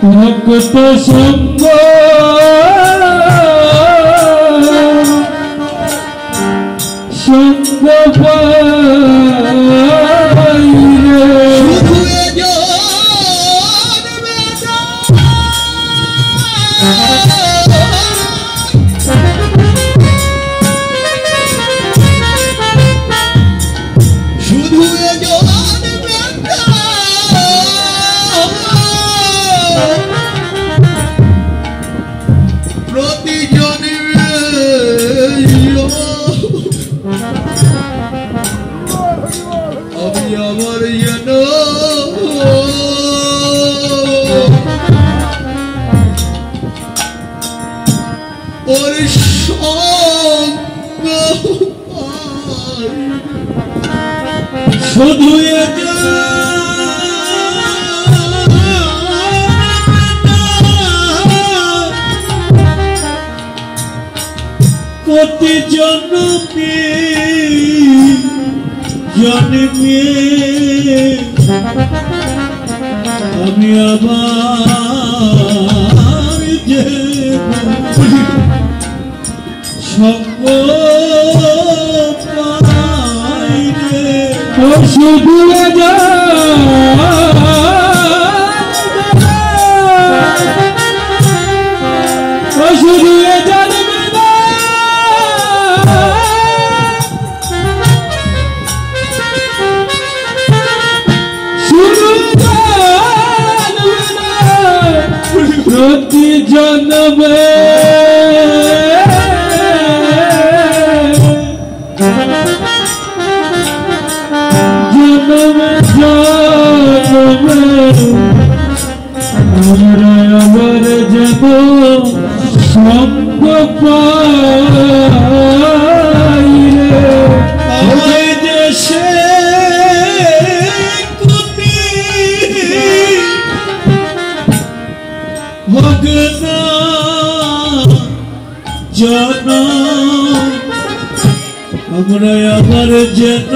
ভক্ত সঙ্গ সঙ্গ শুধু প্রতি জন্মে জন্মে আমি আবার যে সঙ্গ পাই রে শুধু শুধু প্রতি জন্মে জন্মে জন্মে আমরা আবার যাব সঙ্গ পাই রে ওই দেশে ভগনা জন আমরা আবার যেন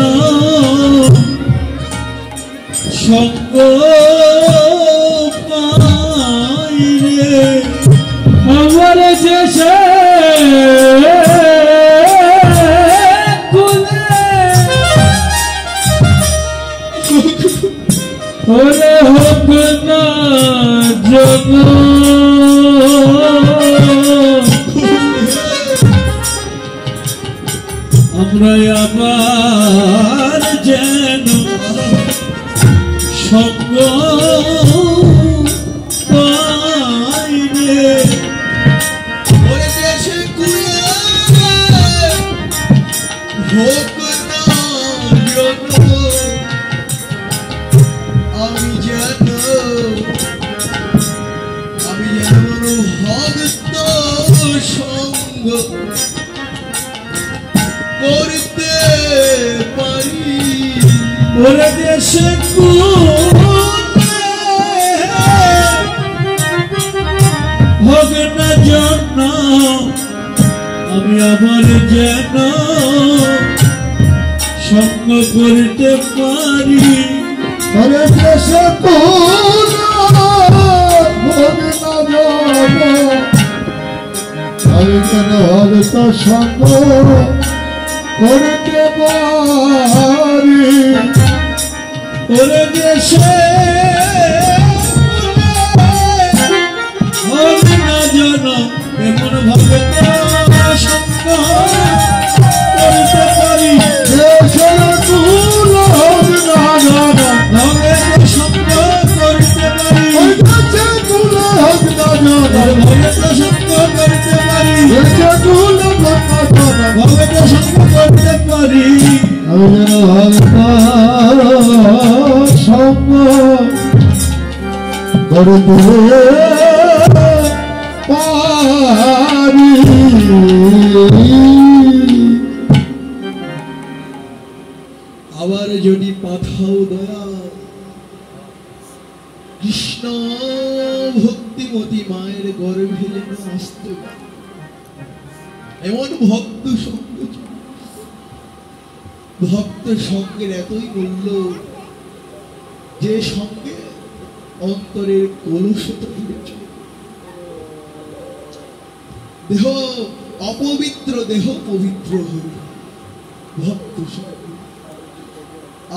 সঙ্গ পাই রে আমার দেশে ওরে হোক না জন আমরা আবার যেন সঙ্গ পাই রে ওরে দেশে হোক না জন আমি যেন ভক্ত সঙ্গ করতে পারি ওরে দেশে হোক না জন্য আমি আবার যেন সঙ্গ করতে পারি ওরে দেশে আমি কেন ভক্ত সঙ্গ করতে পারি ওরে দেশে হোক না জন এমন ভক্ত সঙ্গ করতে পারি দেশের কুল হোক না জন ভক্ত সঙ্গ করতে পারি দেশের কুল হোক না জন ভক্ত সঙ্গ করতে পারি দেশের কুল ভক্ত সঙ্গ করতে পারি আমি যেন ভক্ত সঙ্গ করতে পারি আবার যদি পাঠাও দয়া কৃষ্ণ ভক্তিমতী মায়ের গর্ভে যেন আসতে এমন ভক্ত সঙ্গ ভক্ত সঙ্গের এতই মূল্য যে সঙ্গে অন্তরের কলুষতা জুড়েছে। দেহ অপবিত্র, দেহ পবিত্র হয়ে ভক্ত সঙ্গ।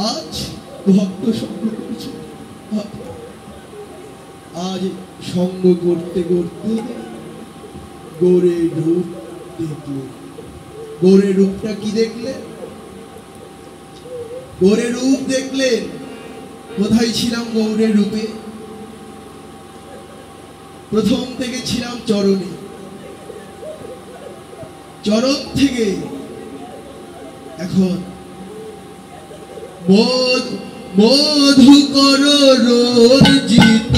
আজ ভক্ত সঙ্গ করেছে, আজ সঙ্গ করতে করতে গৌরের রূপ দেখলে। গৌরের রূপটা কি দেখলে? গৌরের রূপ দেখলেন। কোথায় ছিলাম গৌরের রূপে? প্রথম থেকে ছিলাম চরণে, চরণ থেকে এখন মধুকর রঞ্জিত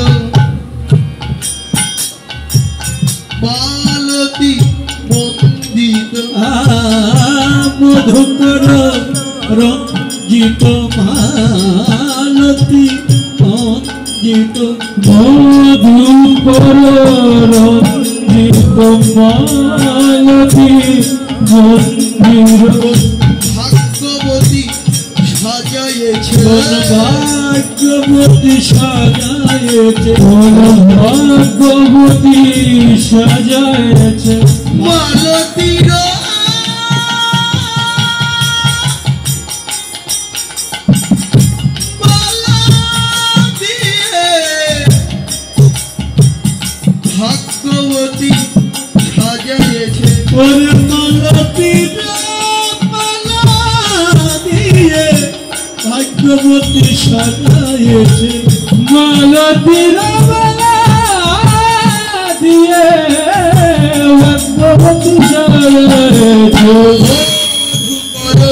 মালতী মন্দিত। মধুকর রঞ্জিত মালতী মন্দিত। মধুকর রঞ্জিত মালতী মন্দিত। ভাগ্যবতী সাজায়েছে, ভাগ্যবতী সাজায়েছে, ভাগ্যবতী সাজায়েছে। মালতীর মালা দিয়ে ভাগ্যবতী সাজায়েছে। ওরে মালতীর মালা দিয়ে ভাগ্যবতী সাজায়েছে। মালতীর মালা দিয়ে ভাগ্যবতী সাজায়েছে।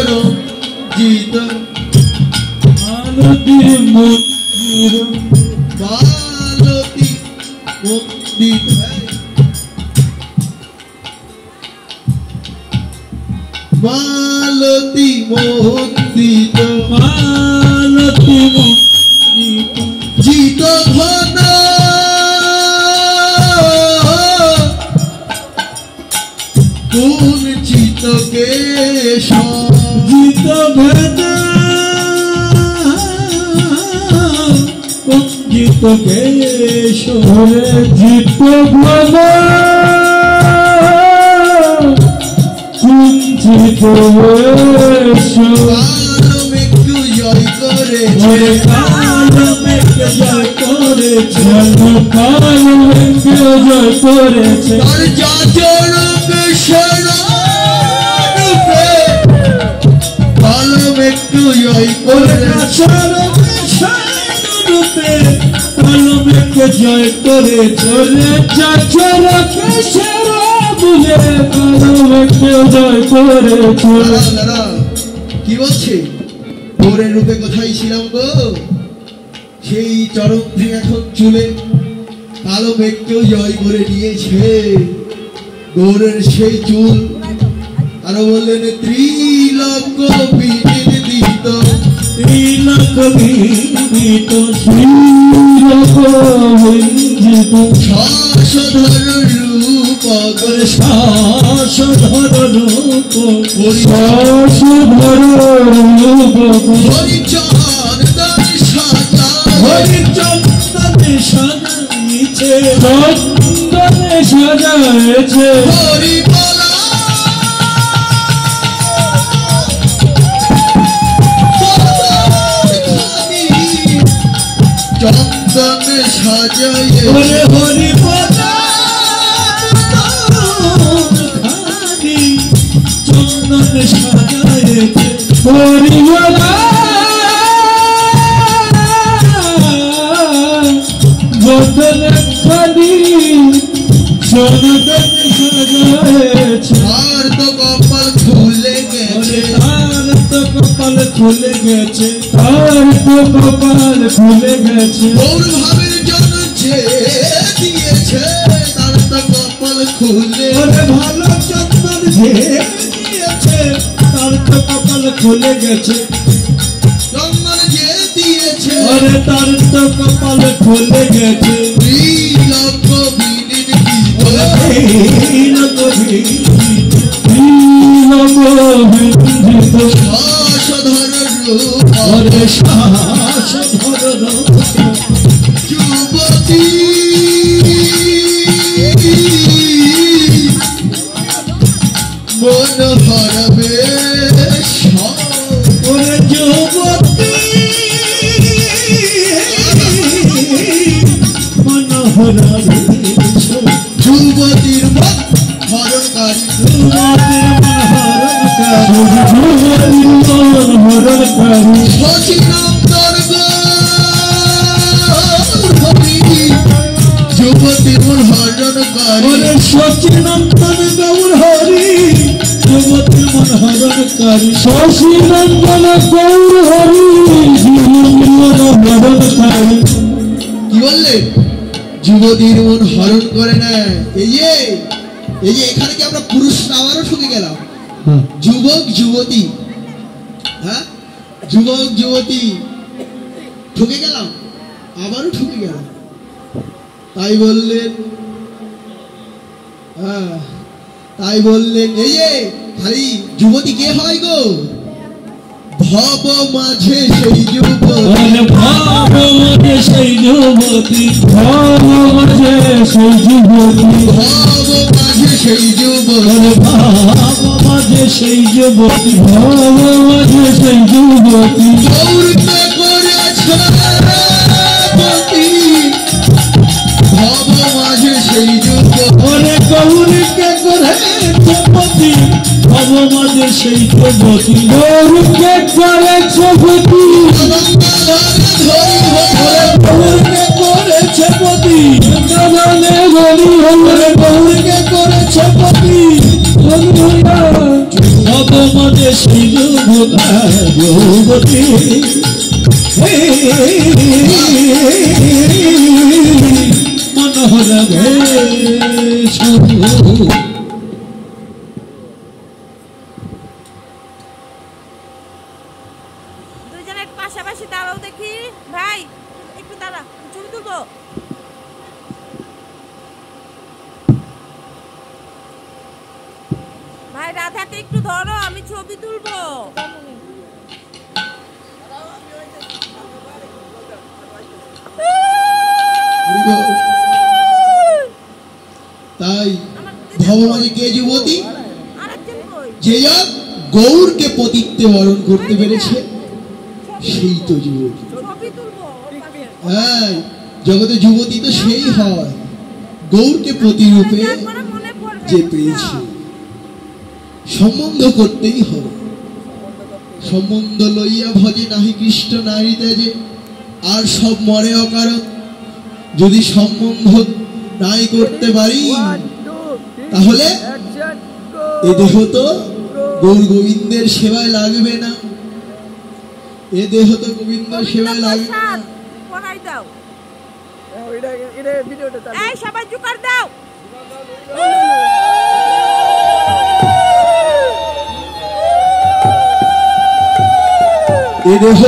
রঞ্জিত মালতী মন্দির, মালতী মন্দিত। মালতী মন্দিত, মালতী মন্দির। জিত ঘন কোন চিত কেশ, জিত ভেদ জিত কেশরে। জিত ভেদ কুঞ্চিত বেশ। কালম একটু জয় করেছে, কালমেঘ জয় করেছে, কালমেঘ জয় করেছে। তার যাচরক শরণরূপে কালম একটু জয় করেছে। রূপে কালমেঘ জয় করেছে। চাচরক বলে কালমেঘ জয় করেছে। দাদা কি বলছে? গৌরের রূপে কোথায় ছিলাম গো? সেই চরণ থেকে এখন চুলে কালো মেঘকেও জয় করে নিয়েছে। গৌরের সেই চুল আরো বললেন ত্রিলোক বিদিত, ত্রিলোক বিদিত, ত্রিলোক বিদিত। শ্বাসধর রূপ শ্বাসধর রূপ, শ্বাসধর রূপ। হরিচন্দন সাজা, হরিচন্দনে সাজাইছে, চন্দনে সাজাইছে। হরিবলা চন্দন সাজাইছে। হরিবলা চন্দন সাজাইছে। হরিবলা বদন খালি চন্দন সাজাইছে। আর তো কপাল খুলে গেছে, তার তো কপাল খুলে গেছে, তার তো কপাল খুলে গেছে। গৌর ভাবের জন্য যে দিয়েছে তার তো কপাল খুলে। ওরে ভালো চন্দন যে দিয়েছে তার তো কপাল খুলে গেছে। চন্দন যে দিয়েছে ওরে তার তো কপাল খুলে গেছে। ত্রিলোক বিদিত, ত্রিলোক বিদিত, ত্রিলোক বিদিত। শ্বাসধর রূপ, ওরে শ্বাস যুবতী মন হারাবে ওরে যুবতী মন হারাবে যুবতীর মন হরণকারী সচিনন্দর যুবতীর মন হরণকারী সচিনন্দন গৌর হরি যুবতীর মন হরণকারী সচিনন্দন গৌর হরি যুবতীর মন হরণকারী। কি বললে? যুবতীর মন হরণ করে না। এই যে এখানে কি আমরা পুরুষরা আবারও ঠকে গেলাম? যুবক যুবতী, হ্যাঁ যুবক যুবতী ঠকে গেলাম, আবারও ঠকে গেলাম। তাই বললেন, হ্যাঁ তাই বললেন এই যে খালি যুবতী কে হয় গো? ভব মাঝে সেই যুবতী, ভাব মাঝে সেই যুবতী, ভাব মাঝে সেই যুবতী, ভব মাঝে সেই যুবতী, ভাব মাঝে সেই যুবতী, ভাব মাঝে সেই যুবতী। গৌরকে করেছে পতি, ভব মাঝে সেই যুবতী, ওরে গৌরীকে করেছে পতি, ভব মাঝে সেই যুবতী, গৌরীকে করেছে পতি, গৌরীকে করেছে পতি, জানে গরি হলে গৌরীকে করেছে পতি, ভব মাঝে সেই যুবতী, মনোহর ভেষ। দুইজনের পাশাপাশি দাঁড়াও দেখি ভাই, একটু দাঁড়া, ছবি তুলবো। ভাই রাধাকে একটু ধরো, আমি ছবি তুলবো। তাই ভবমাঝে কে যুবতী? আরেকজন কই? যে গৌরকে পতিত্বে বরণ করতে পেরেছে সেই তো যুবতী। ছবি তুলবো ওর পাশে। হ্যাঁ জগতে যুবতী তো সেই হয় গৌরকে প্রতিরূপে একবারে মনে পড়বে, যে পেয়েছে। সম্বন্ধ করতেই হবে, সম্বন্ধ লইয়া ভজে নাহি কৃষ্ণ নারী তেজে, আর সব মরে অকারণ। যদি সম্বন্ধ নাই করতে পারি তাহলে এ দেহ তো গৌর গোবিন্দের সেবায় লাগবে না, এ দেহ তো গোবিন্দের সেবায় লাগবে না। পড়াই দাও, এই সবাই জুকার দাও। এ দেহ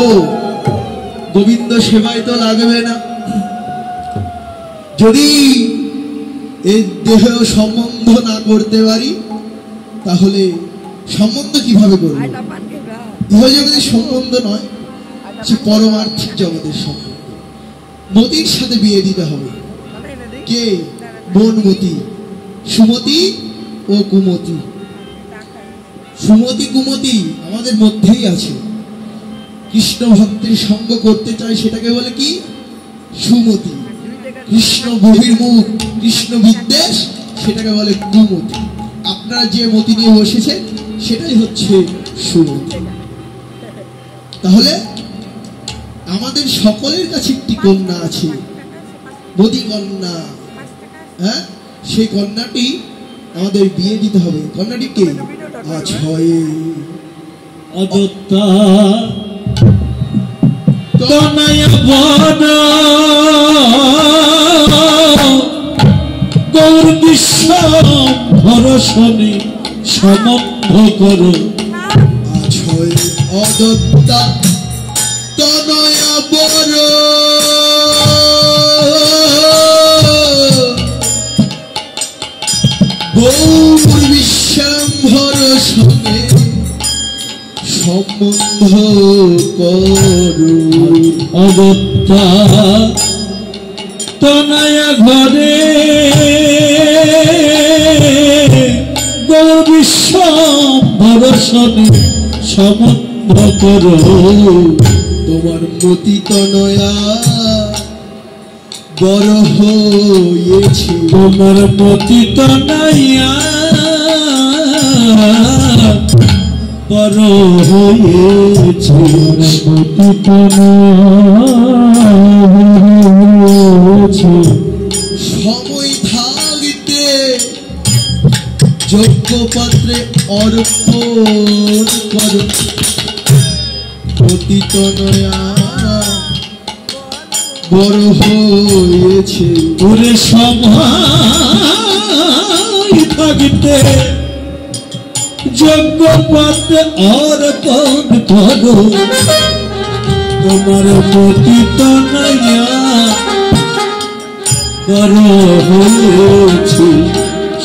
গোবিন্দ সেবায় তো লাগবে না। যদি এই দেহ সম্বন্ধ না করতে পারি তাহলে সম্বন্ধ কিভাবে করব? ইহ জগতের সম্বন্ধ নয়, সে পরমার্থিক জগতের সম্বন্ধ। মতির সাথে বিয়ে দিতে হবে। কে? বনমতি, সুমতি ও কুমতি। সুমতি কুমতি আমাদের মধ্যেই আছে। কৃষ্ণ ভক্তের সঙ্গ করতে চাই সেটাকে বলে কি? সুমতি। কৃষ্ণ বহির্মুখ, কৃষ্ণ বিদ্বেষ সেটাকে বলে কুমতি। আপনারা যে মতি নিয়ে বসেছেন সেটাই হচ্ছে সুমতি। তাহলে আমাদের সকলের কাছে একটি কন্যা আছে, মতি কন্যা। হ্যাঁ, সেই কন্যাটি আমাদের বিয়ে দিতে হবে। কন্যাটি কে? অজয় অযোধ্যা তনয় বন গৌর বিশ্ব ভরসনে সম্বন্ধ করো। অজয় অযোধ্যা তনয় বন গৌর বিশ্বম্ভর সঙ্গে সম্বন্ধ করো। অগত্যা তনয়া ঘরে বিশ্ব ভরসনে সম্বন্ধ করো তোমার মতি তনয়া বড় হয়েছে তোমার মতি তনয়া বড় হয়েছে মতি তনয়া সময় থাকতে যোগ্য পাত্রে অর্পণ করো মতি তনয়া বড় হয়েছে ওরে সময় থাকতে যোগ্য পাত্রে অর্পণ করো তোমার মতি তনয়া বড় হয়েছে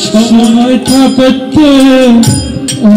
সময় থাকতে